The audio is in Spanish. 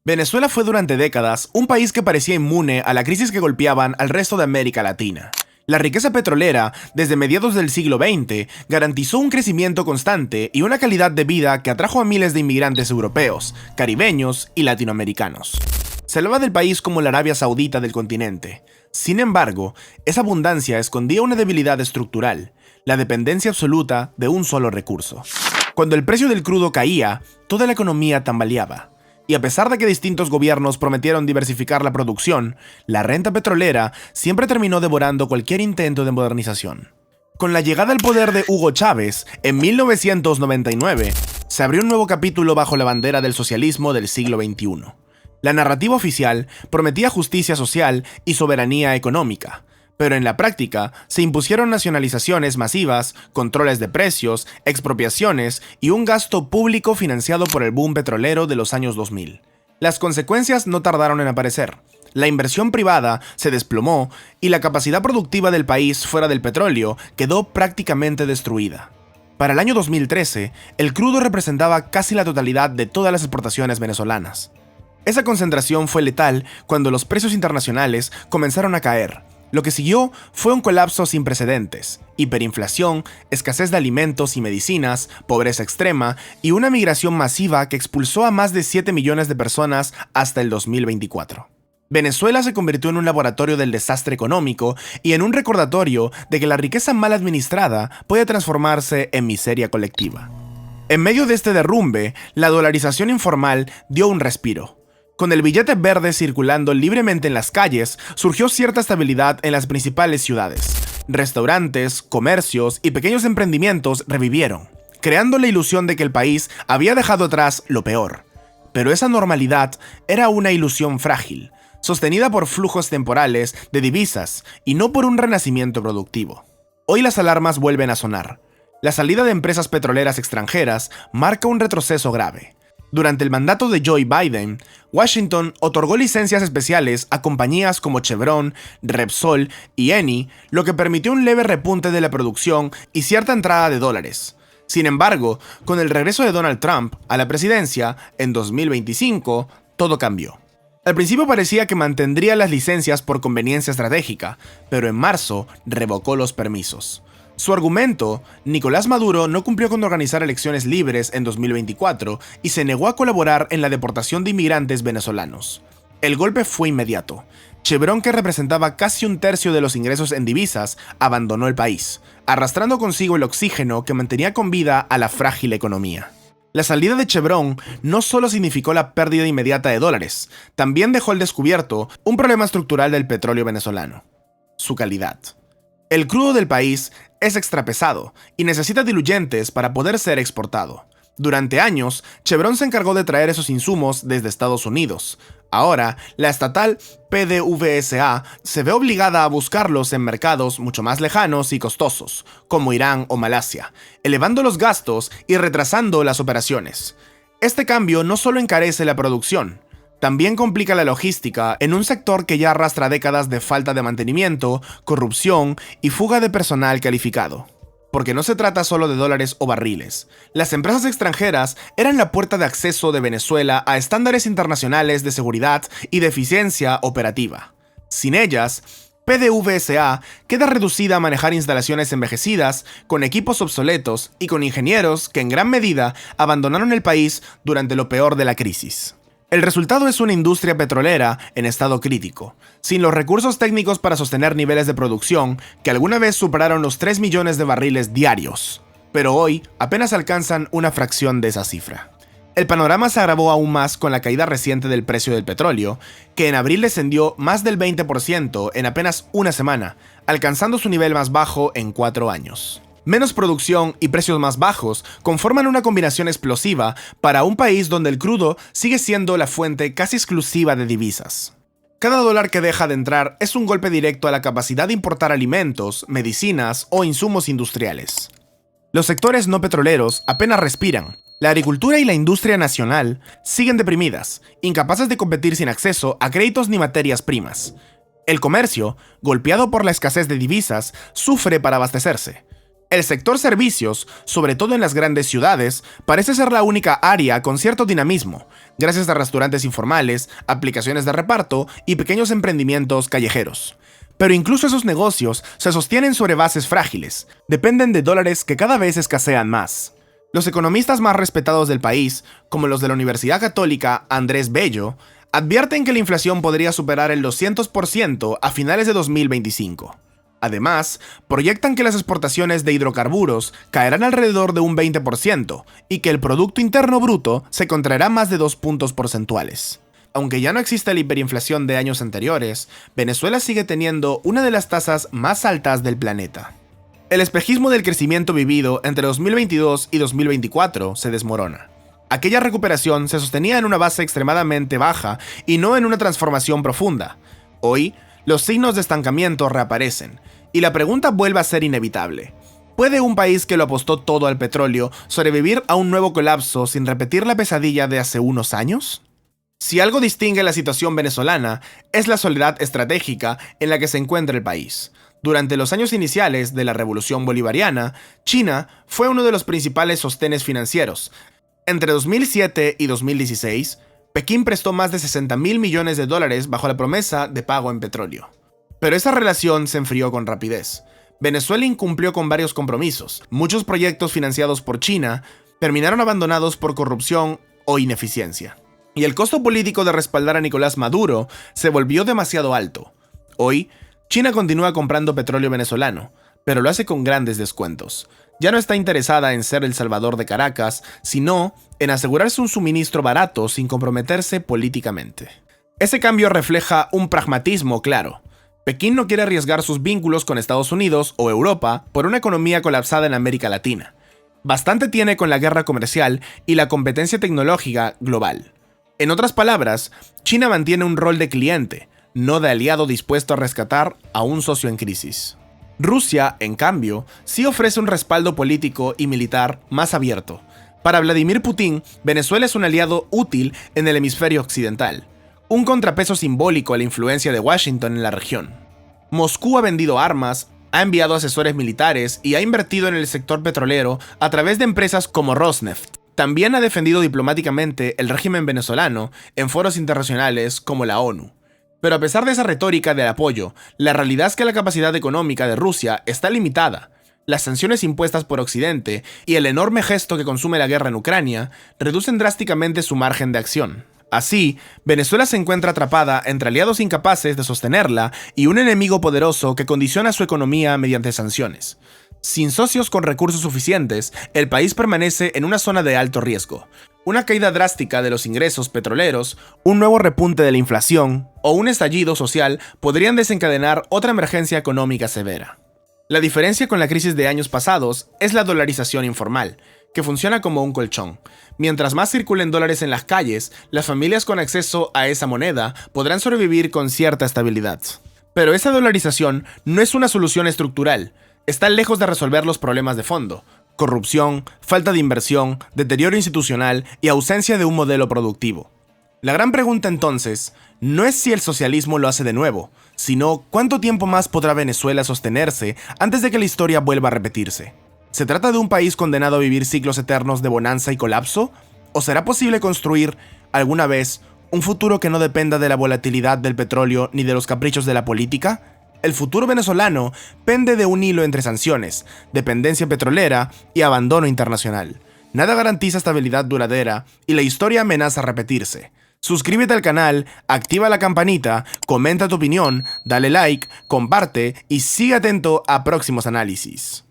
Venezuela fue durante décadas un país que parecía inmune a la crisis que golpeaban al resto de América Latina. La riqueza petrolera, desde mediados del siglo XX, garantizó un crecimiento constante y una calidad de vida que atrajo a miles de inmigrantes europeos, caribeños y latinoamericanos. Se hablaba del país como la Arabia Saudita del continente. Sin embargo, esa abundancia escondía una debilidad estructural, la dependencia absoluta de un solo recurso. Cuando el precio del crudo caía, toda la economía tambaleaba. Y a pesar de que distintos gobiernos prometieron diversificar la producción, la renta petrolera siempre terminó devorando cualquier intento de modernización. Con la llegada al poder de Hugo Chávez, en 1999, se abrió un nuevo capítulo bajo la bandera del socialismo del siglo XXI. La narrativa oficial prometía justicia social y soberanía económica, pero en la práctica se impusieron nacionalizaciones masivas, controles de precios, expropiaciones y un gasto público financiado por el boom petrolero de los años 2000. Las consecuencias no tardaron en aparecer. La inversión privada se desplomó y la capacidad productiva del país fuera del petróleo quedó prácticamente destruida. Para el año 2013, el crudo representaba casi la totalidad de todas las exportaciones venezolanas. Esa concentración fue letal cuando los precios internacionales comenzaron a caer. Lo que siguió fue un colapso sin precedentes, hiperinflación, escasez de alimentos y medicinas, pobreza extrema y una migración masiva que expulsó a más de 7 millones de personas hasta el 2024. Venezuela se convirtió en un laboratorio del desastre económico y en un recordatorio de que la riqueza mal administrada puede transformarse en miseria colectiva. En medio de este derrumbe, la dolarización informal dio un respiro. Con el billete verde circulando libremente en las calles, surgió cierta estabilidad en las principales ciudades. Restaurantes, comercios y pequeños emprendimientos revivieron, creando la ilusión de que el país había dejado atrás lo peor. Pero esa normalidad era una ilusión frágil, sostenida por flujos temporales de divisas y no por un renacimiento productivo. Hoy las alarmas vuelven a sonar. La salida de empresas petroleras extranjeras marca un retroceso grave. Durante el mandato de Joe Biden, Washington otorgó licencias especiales a compañías como Chevron, Repsol y Eni, lo que permitió un leve repunte de la producción y cierta entrada de dólares. Sin embargo, con el regreso de Donald Trump a la presidencia en 2025, todo cambió. Al principio parecía que mantendría las licencias por conveniencia estratégica, pero en marzo revocó los permisos. Su argumento: Nicolás Maduro no cumplió con organizar elecciones libres en 2024 y se negó a colaborar en la deportación de inmigrantes venezolanos. El golpe fue inmediato. Chevron, que representaba casi un tercio de los ingresos en divisas, abandonó el país, arrastrando consigo el oxígeno que mantenía con vida a la frágil economía. La salida de Chevron no solo significó la pérdida inmediata de dólares, también dejó al descubierto un problema estructural del petróleo venezolano: su calidad. El crudo del país es extrapesado y necesita diluyentes para poder ser exportado. Durante años, Chevron se encargó de traer esos insumos desde Estados Unidos. Ahora, la estatal PDVSA se ve obligada a buscarlos en mercados mucho más lejanos y costosos, como Irán o Malasia, elevando los gastos y retrasando las operaciones. Este cambio no solo encarece la producción, también complica la logística en un sector que ya arrastra décadas de falta de mantenimiento, corrupción y fuga de personal calificado. Porque no se trata solo de dólares o barriles. Las empresas extranjeras eran la puerta de acceso de Venezuela a estándares internacionales de seguridad y de eficiencia operativa. Sin ellas, PDVSA queda reducida a manejar instalaciones envejecidas, con equipos obsoletos y con ingenieros que en gran medida abandonaron el país durante lo peor de la crisis. El resultado es una industria petrolera en estado crítico, sin los recursos técnicos para sostener niveles de producción que alguna vez superaron los 3 millones de barriles diarios, pero hoy apenas alcanzan una fracción de esa cifra. El panorama se agravó aún más con la caída reciente del precio del petróleo, que en abril descendió más del 20% en apenas una semana, alcanzando su nivel más bajo en 4 años. Menos producción y precios más bajos conforman una combinación explosiva para un país donde el crudo sigue siendo la fuente casi exclusiva de divisas. Cada dólar que deja de entrar es un golpe directo a la capacidad de importar alimentos, medicinas o insumos industriales. Los sectores no petroleros apenas respiran. La agricultura y la industria nacional siguen deprimidas, incapaces de competir sin acceso a créditos ni materias primas. El comercio, golpeado por la escasez de divisas, sufre para abastecerse. El sector servicios, sobre todo en las grandes ciudades, parece ser la única área con cierto dinamismo, gracias a restaurantes informales, aplicaciones de reparto y pequeños emprendimientos callejeros. Pero incluso esos negocios se sostienen sobre bases frágiles, dependen de dólares que cada vez escasean más. Los economistas más respetados del país, como los de la Universidad Católica Andrés Bello, advierten que la inflación podría superar el 200% a finales de 2025. Además, proyectan que las exportaciones de hidrocarburos caerán alrededor de un 20% y que el Producto Interno Bruto se contraerá más de 2 puntos porcentuales. Aunque ya no existe la hiperinflación de años anteriores, Venezuela sigue teniendo una de las tasas más altas del planeta. El espejismo del crecimiento vivido entre 2022 y 2024 se desmorona. Aquella recuperación se sostenía en una base extremadamente baja y no en una transformación profunda. Hoy, los signos de estancamiento reaparecen, y la pregunta vuelve a ser inevitable. ¿Puede un país que lo apostó todo al petróleo sobrevivir a un nuevo colapso sin repetir la pesadilla de hace unos años? Si algo distingue la situación venezolana, es la soledad estratégica en la que se encuentra el país. Durante los años iniciales de la Revolución Bolivariana, China fue uno de los principales sostenes financieros. Entre 2007 y 2016, Pekín prestó más de $60.000 millones bajo la promesa de pago en petróleo. Pero esa relación se enfrió con rapidez. Venezuela incumplió con varios compromisos. Muchos proyectos financiados por China terminaron abandonados por corrupción o ineficiencia. Y el costo político de respaldar a Nicolás Maduro se volvió demasiado alto. Hoy, China continúa comprando petróleo venezolano, pero lo hace con grandes descuentos. Ya no está interesada en ser el salvador de Caracas, sino en asegurarse un suministro barato sin comprometerse políticamente. Ese cambio refleja un pragmatismo claro. Pekín no quiere arriesgar sus vínculos con Estados Unidos o Europa por una economía colapsada en América Latina. Bastante tiene con la guerra comercial y la competencia tecnológica global. En otras palabras, China mantiene un rol de cliente, no de aliado dispuesto a rescatar a un socio en crisis. Rusia, en cambio, sí ofrece un respaldo político y militar más abierto. Para Vladimir Putin, Venezuela es un aliado útil en el hemisferio occidental, un contrapeso simbólico a la influencia de Washington en la región. Moscú ha vendido armas, ha enviado asesores militares y ha invertido en el sector petrolero a través de empresas como Rosneft. También ha defendido diplomáticamente el régimen venezolano en foros internacionales como la ONU. Pero a pesar de esa retórica de apoyo, la realidad es que la capacidad económica de Rusia está limitada. Las sanciones impuestas por Occidente y el enorme gesto que consume la guerra en Ucrania reducen drásticamente su margen de acción. Así, Venezuela se encuentra atrapada entre aliados incapaces de sostenerla y un enemigo poderoso que condiciona su economía mediante sanciones. Sin socios con recursos suficientes, el país permanece en una zona de alto riesgo. Una caída drástica de los ingresos petroleros, un nuevo repunte de la inflación o un estallido social podrían desencadenar otra emergencia económica severa. La diferencia con la crisis de años pasados es la dolarización informal, que funciona como un colchón. Mientras más circulen dólares en las calles, las familias con acceso a esa moneda podrán sobrevivir con cierta estabilidad. Pero esa dolarización no es una solución estructural. Está lejos de resolver los problemas de fondo: corrupción, falta de inversión, deterioro institucional y ausencia de un modelo productivo. La gran pregunta entonces no es si el socialismo lo hace de nuevo, sino cuánto tiempo más podrá Venezuela sostenerse antes de que la historia vuelva a repetirse. ¿Se trata de un país condenado a vivir ciclos eternos de bonanza y colapso? ¿O será posible construir, alguna vez, un futuro que no dependa de la volatilidad del petróleo ni de los caprichos de la política? El futuro venezolano pende de un hilo entre sanciones, dependencia petrolera y abandono internacional. Nada garantiza estabilidad duradera y la historia amenaza repetirse. Suscríbete al canal, activa la campanita, comenta tu opinión, dale like, comparte y sigue atento a próximos análisis.